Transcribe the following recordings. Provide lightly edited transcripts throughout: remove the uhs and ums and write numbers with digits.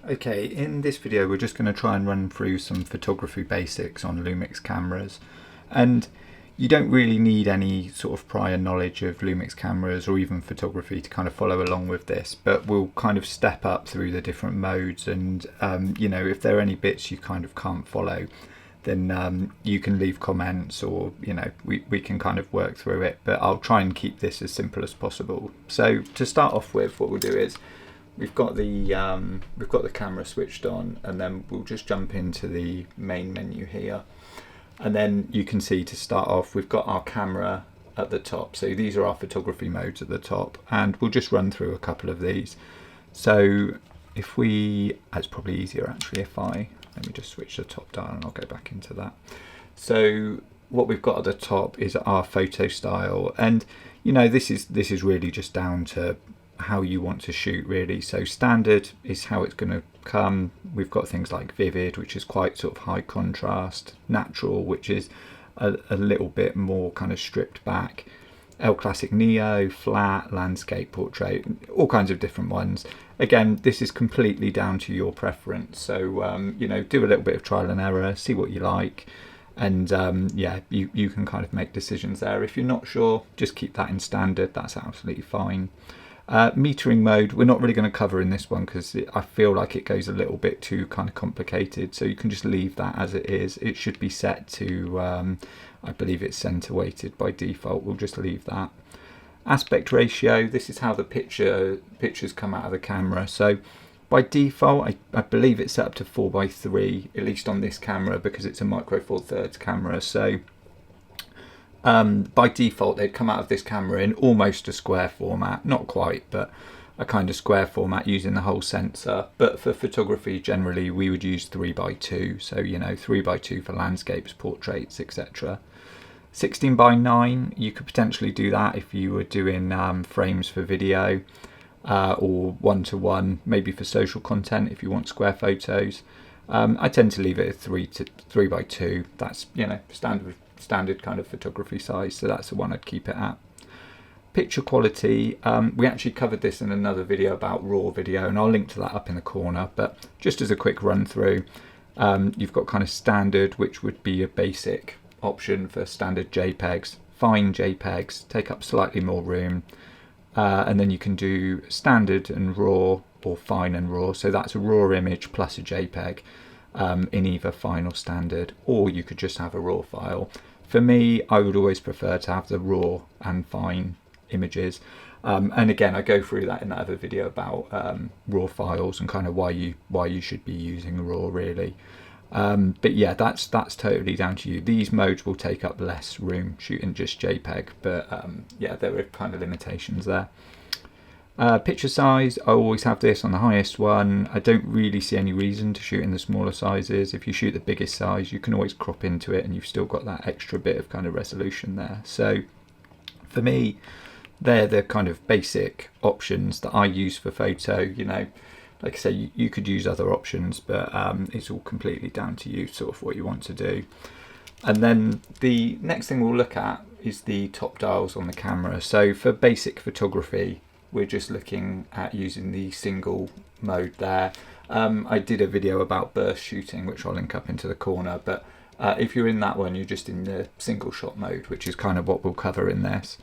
Okay, in this video we're just going to try and run through some photography basics on Lumix cameras, and you don't really need any sort of prior knowledge of Lumix cameras or even photography to kind of follow along with this, but we'll kind of step up through the different modes, and you know, if there are any bits you kind of can't follow, then you can leave comments, or you know, we can kind of work through it, but I'll try and keep this as simple as possible. So to start off with, what we'll do is we've got the camera switched on, and then we'll just jump into the main menu here, and then you can see, to start off, we've got our camera at the top. So these are our photography modes at the top, and we'll just run through a couple of these. So if we, it's probably easier actually if let me just switch the top dial and I'll go back into that. So what we've got at the top is our photo style, and you know, this is really just down to how you want to shoot really. So standard is how it's going to come. We've got things like vivid, which is quite sort of high contrast, natural, which is a little bit more kind of stripped back, L Classic Neo, flat, landscape, portrait, all kinds of different ones. Again, this is completely down to your preference, so you know, do a little bit of trial and error, see what you like, and yeah, you can kind of make decisions there. If you're not sure, just keep that in standard, that's absolutely fine. Metering mode we're not really going to cover in this one because I feel like it goes a little bit too kind of complicated, so you can just leave that as it is. It should be set to I believe it's center weighted by default. We'll just leave that. Aspect ratio, this is how the pictures come out of the camera. So by default I believe it's set up to 4:3, at least on this camera, because it's a micro four thirds camera. So by default they'd come out of this camera in almost a square format, not quite, but a kind of square format using the whole sensor. But for photography generally we would use 3:2, so you know, 3:2 for landscapes, portraits, etc. 16:9, you could potentially do that if you were doing frames for video, or 1:1 maybe for social content if you want square photos. I tend to leave it at 3:2. That's, you know, standard kind of photography size, so that's the one I'd keep it at. Picture quality, we actually covered this in another video about raw video, and I'll link to that up in the corner, but just as a quick run through, you've got kind of standard, which would be a basic option for standard JPEGs. Fine JPEGs take up slightly more room, and then you can do standard and raw, or fine and raw, so that's a raw image plus a JPEG in either fine or standard, or you could just have a raw file. For me, I would always prefer to have the raw and fine images, and again I go through that in that other video about raw files and kind of why you should be using raw really. But yeah, that's totally down to you. These modes will take up less room shooting just JPEG, but yeah, there are kind of limitations there. Picture size, I always have this on the highest one. I don't really see any reason to shoot in the smaller sizes. If you shoot the biggest size, you can always crop into it and you've still got that extra bit of kind of resolution there. So for me, they're the kind of basic options that I use for photo. You know, like I say, you could use other options, but it's all completely down to you, sort of what you want to do. And then the next thing we'll look at is the top dials on the camera. So for basic photography, we're just looking at using the single mode there. I did a video about burst shooting, which I'll link up into the corner, but if you're in that one, you're just in the single shot mode, which is kind of what we'll cover in this.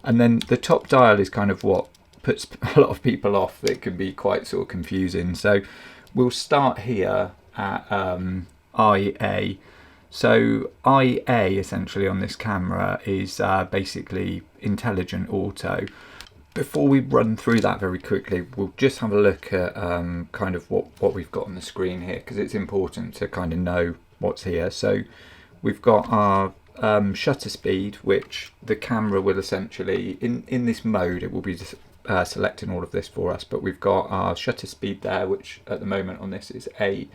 And then the top dial is kind of what puts a lot of people off. It can be quite sort of confusing. So we'll start here at IA. So IA essentially on this camera is basically intelligent auto. Before we run through that very quickly, we'll just have a look at kind of what we've got on the screen here, because it's important to kind of know what's here. So we've got our shutter speed, which the camera will essentially, in this mode, it will be selecting all of this for us, but we've got our shutter speed there, which at the moment on this is 8.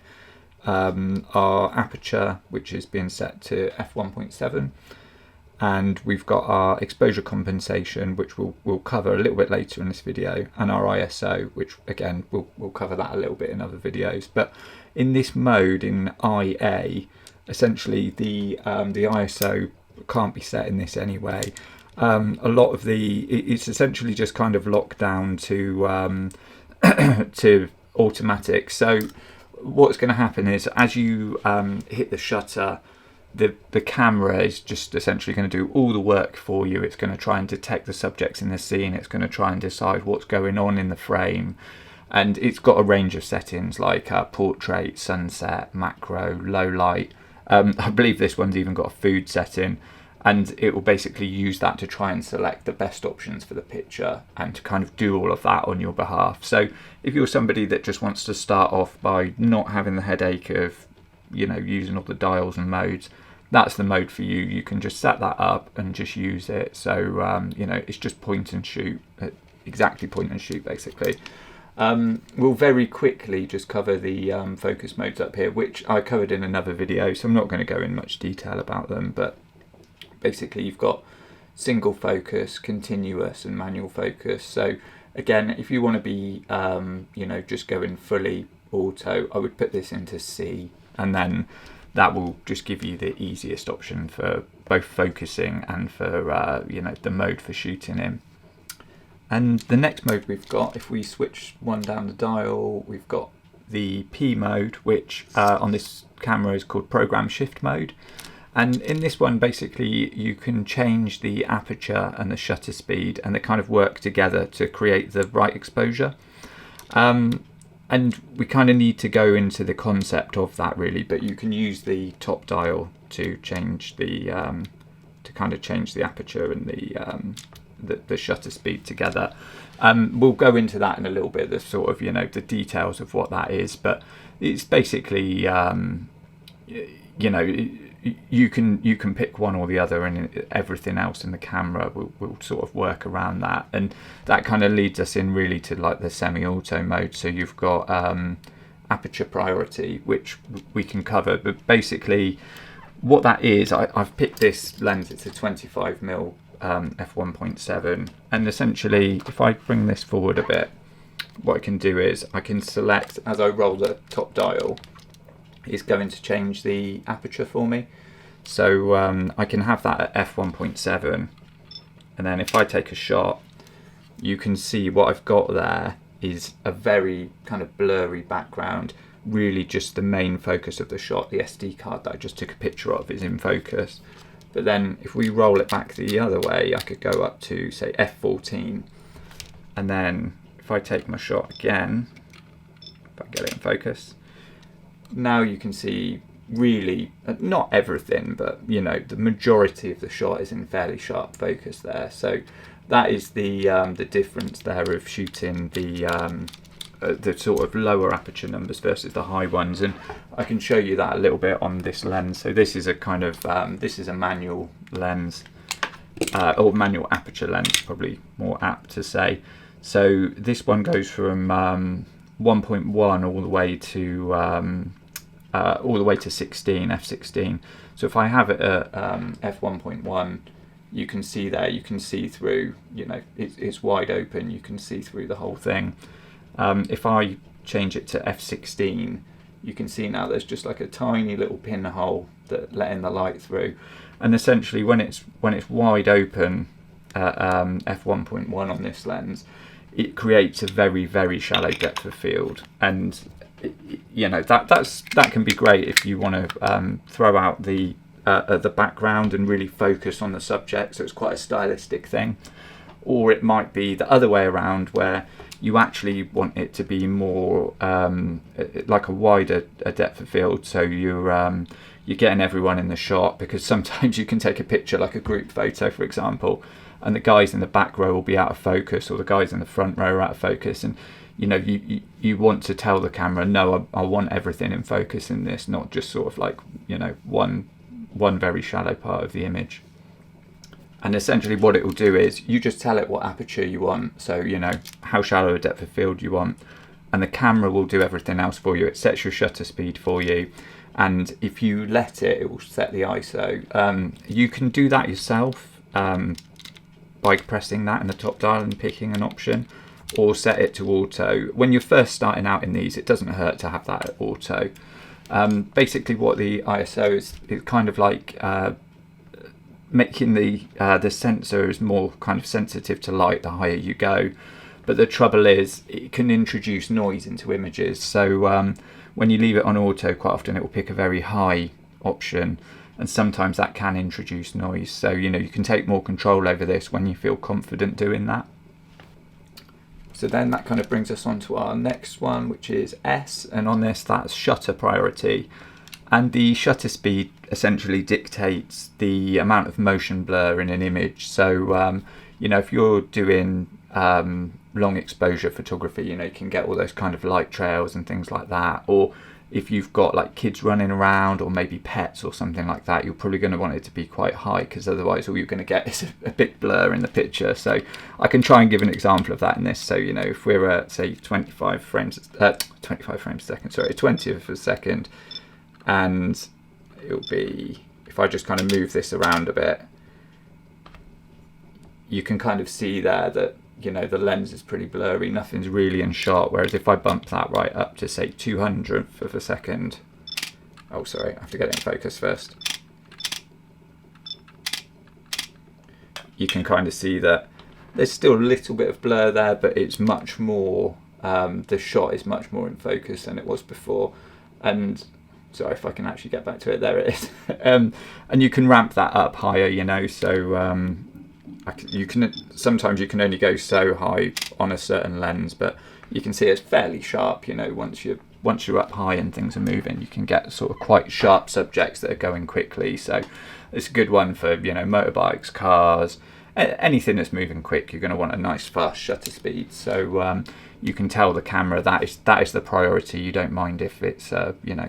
Our aperture, which is being set to f1.7. And we've got our exposure compensation, which we'll cover a little bit later in this video, and our ISO, which again we'll cover that a little bit in other videos. But in this mode, in IA, essentially the ISO can't be set in this anyway. A lot of it's essentially just kind of locked down to to automatic. So what's going to happen is as you hit the shutter, the camera is just essentially going to do all the work for you. It's going to try and detect the subjects in the scene. It's going to try and decide what's going on in the frame. And it's got a range of settings like portrait, sunset, macro, low light. I believe this one's even got a food setting. And it will basically use that to try and select the best options for the picture and to kind of do all of that on your behalf. So if you're somebody that just wants to start off by not having the headache of, you know, using all the dials and modes, that's the mode for you. You can just set that up and just use it. So, you know, it's just point and shoot, exactly point and shoot basically. We'll very quickly just cover the focus modes up here, which I covered in another video, so I'm not going to go in much detail about them, but basically you've got single focus, continuous and manual focus. So again, if you want to be you know, just going fully auto, I would put this into C, and then that will just give you the easiest option for both focusing and for you know, the mode for shooting in. And the next mode we've got, if we switch one down the dial, we've got the P mode, which on this camera is called program shift mode. And in this one, basically, you can change the aperture and the shutter speed, and they kind of work together to create the right exposure. And we kind of need to go into the concept of that really, but you can use the top dial to change the kind of change the aperture and the shutter speed together. We'll go into that in a little bit, the sort of, you know, the details of what that is, but it's basically you know, you can pick one or the other, and everything else in the camera will sort of work around that. And that kind of leads us in really to like the semi-auto mode. So you've got aperture priority, which we can cover, but basically what that is, I've picked this lens. It's a 25mm f1.7, and essentially if I bring this forward a bit, what I can do is I can select, as I roll the top dial, is going to change the aperture for me. So I can have that at f1.7, and then if I take a shot, you can see what I've got there is a very kind of blurry background. Really just the main focus of the shot, the SD card that I just took a picture of, is in focus. But then if we roll it back the other way, I could go up to say f14, and then if I take my shot again, if I get it in focus, now you can see really not everything, but you know, the majority of the shot is in fairly sharp focus there. So that is the difference there of shooting the sort of lower aperture numbers versus the high ones, and I can show you that a little bit on this lens. So this is a kind of this is a manual lens, or manual aperture lens, probably more apt to say. So this one goes from 1.1 all the way to 16, f16. So if I have it at f1.1, you can see there, you can see through, you know, it's wide open, you can see through the whole thing. If I change it to f16, you can see now there's just like a tiny little pinhole that letting the light through, and essentially when it's wide open at f1.1 on this lens, it creates a very, very shallow depth of field. And you know, that can be great if you want to throw out the background and really focus on the subject, so it's quite a stylistic thing. Or it might be the other way around, where you actually want it to be more like a wider depth of field, so you're getting everyone in the shot, because sometimes you can take a picture like a group photo, for example, and the guys in the back row will be out of focus, or the guys in the front row are out of focus, and you know, you want to tell the camera, no, I want everything in focus in this, not just sort of like, you know, one very shallow part of the image. And essentially what it will do is you just tell it what aperture you want, so you know how shallow a depth of field you want, and the camera will do everything else for you. It sets your shutter speed for you, and if you let it will set the ISO. You can do that yourself by pressing that in the top dial and picking an option, or set it to auto. When you're first starting out in these, it doesn't hurt to have that at auto. Basically what the ISO is kind of like making the sensor is more kind of sensitive to light the higher you go, but the trouble is it can introduce noise into images. So when you leave it on auto, quite often it will pick a very high option, and sometimes that can introduce noise. So you can take more control over this when you feel confident doing that. So then that kind of brings us on to our next one, which is S, and on this that's shutter priority. And the shutter speed essentially dictates the amount of motion blur in an image. So if you're doing long exposure photography, you can get all those kind of light trails and things like that. Or if you've got like kids running around or maybe pets or something like that, you're probably going to want it to be quite high, because otherwise all you're going to get is a big blur in the picture. So I can try and give an example of that in this. So if we're at say 25 frames a second, sorry, 20th of a second, and it'll be, if I just kind of move this around a bit, you can kind of see there that the lens is pretty blurry, nothing's really in shot. Whereas if I bump that right up to say 200th of a second, oh sorry, I have to get it in focus first, you can kind of see that there's still a little bit of blur there, but it's much more, the shot is much more in focus than it was before. And sorry, if I can actually get back to it, there it is. And you can ramp that up higher, so sometimes you can only go so high on a certain lens, but you can see it's fairly sharp. Once you're up high and things are moving, you can get sort of quite sharp subjects that are going quickly. So it's a good one for motorbikes, cars, anything that's moving quick. You're going to want a nice fast shutter speed. So you can tell the camera that is the priority. You don't mind if it's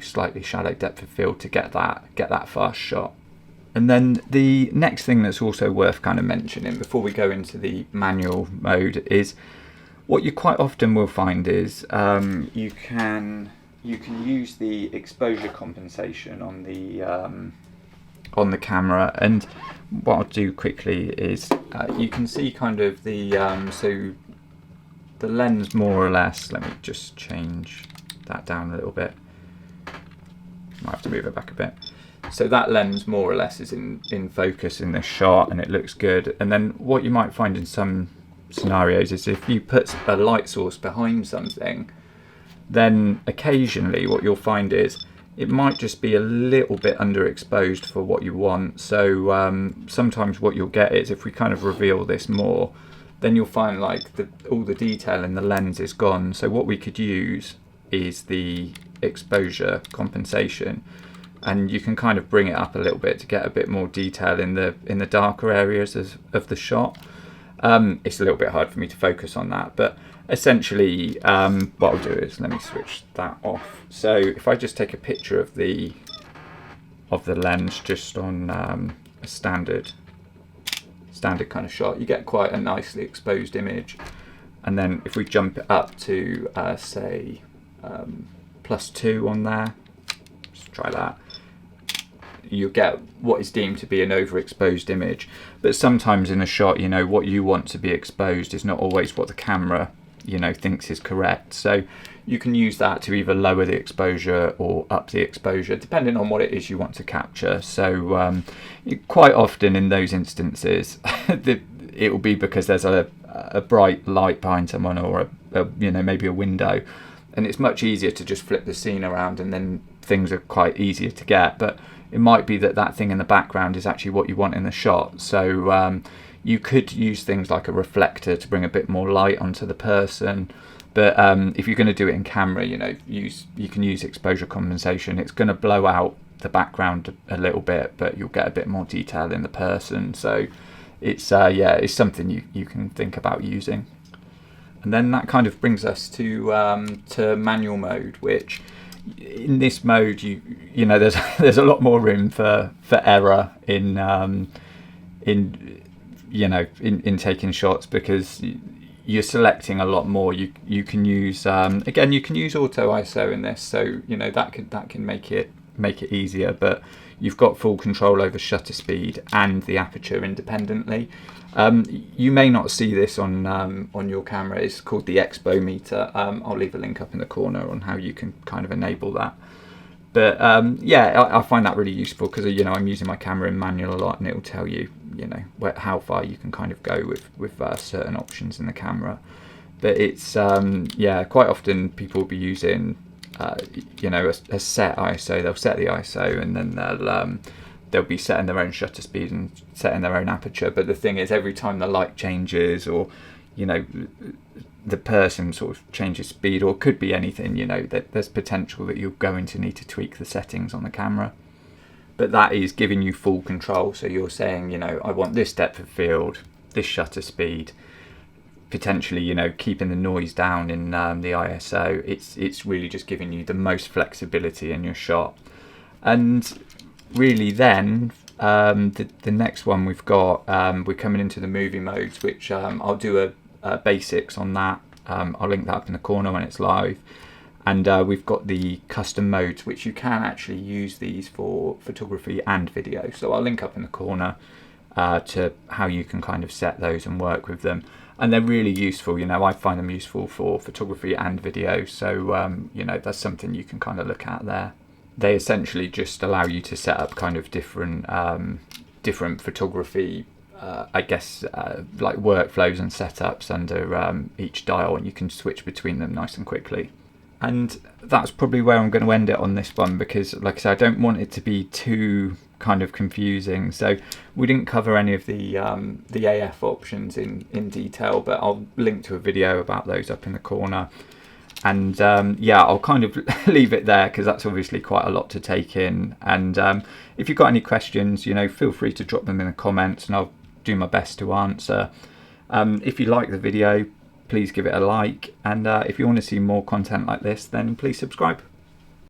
slightly shallow depth of field to get that fast shot. And then the next thing that's also worth kind of mentioning before we go into the manual mode is what you quite often will find is you can use the exposure compensation on the camera. And what I'll do quickly is you can see kind of the so the lens more or less. Let me just change that down a little bit. Might have to move it back a bit. So that lens more or less is in focus in this shot, and it looks good. And then what you might find in some scenarios is if you put a light source behind something, then occasionally what you'll find is it might just be a little bit underexposed for what you want. So sometimes what you'll get is, if we kind of reveal this more, then you'll find like all the detail in the lens is gone. So what we could use is the exposure compensation, and you can kind of bring it up a little bit to get a bit more detail in the darker areas of the shot. It's a little bit hard for me to focus on that, but essentially what I'll do is, let me switch that off. So if I just take a picture of the lens just on a standard kind of shot, you get quite a nicely exposed image. And then if we jump it up to say +2 on there, let's try that, you get what is deemed to be an overexposed image. But sometimes in a shot, what you want to be exposed is not always what the camera thinks is correct. So you can use that to either lower the exposure or up the exposure, depending on what it is you want to capture. So quite often in those instances it will be because there's a bright light behind someone, or maybe a window, and it's much easier to just flip the scene around, and then things are quite easier to get. But it might be that thing in the background is actually what you want in the shot. So you could use things like a reflector to bring a bit more light onto the person. But if you're going to do it in camera, you can use exposure compensation. It's going to blow out the background a little bit, but you'll get a bit more detail in the person. So it's something you can think about using. And then that kind of brings us to manual mode, which in this mode there's a lot more room for error in taking shots, because you're selecting a lot more. You can use again, you can use auto ISO in this, so that can make it easier, but you've got full control over shutter speed and the aperture independently. You may not see this on your camera. It's called the Expo meter. I'll leave a link up in the corner on how you can kind of enable that. But I find that really useful, because I'm using my camera in manual a lot, and it will tell you how far you can kind of go with certain options in the camera. but it's yeah, quite often people will be using you know, a set ISO. They'll set the ISO, and then they'll be setting their own shutter speed and setting their own aperture. But the thing is, every time the light changes, or you know, the person sort of changes speed, or could be anything, you know, that there's potential that you're going to need to tweak the settings on the camera. But that is giving you full control. So you're saying, you know, I want this depth of field, this shutter speed, potentially, you know, keeping the noise down in the ISO. It's really just giving you the most flexibility in your shot. And really then, the next one we've got, we're coming into the movie modes, which I'll do a basics on that. I'll link that up in the corner when it's live. And we've got the custom modes, which you can actually use these for photography and video. So I'll link up in the corner to how you can kind of set those and work with them. And they're really useful. You know, I find them useful for photography and video. So, you know, that's something you can kind of look at there. They essentially just allow you to set up kind of different photography, I guess, like workflows and setups under each dial, and you can switch between them nice and quickly. And that's probably where I'm going to end it on this one, because like I said, I don't want it to be too kind of confusing. So we didn't cover any of the AF options in detail, but I'll link to a video about those up in the corner. And yeah, I'll kind of leave it there, because that's obviously quite a lot to take in. And if you've got any questions, you know, feel free to drop them in the comments, and I'll do my best to answer. If you like the video, please give it a like, and if you want to see more content like this, then please subscribe.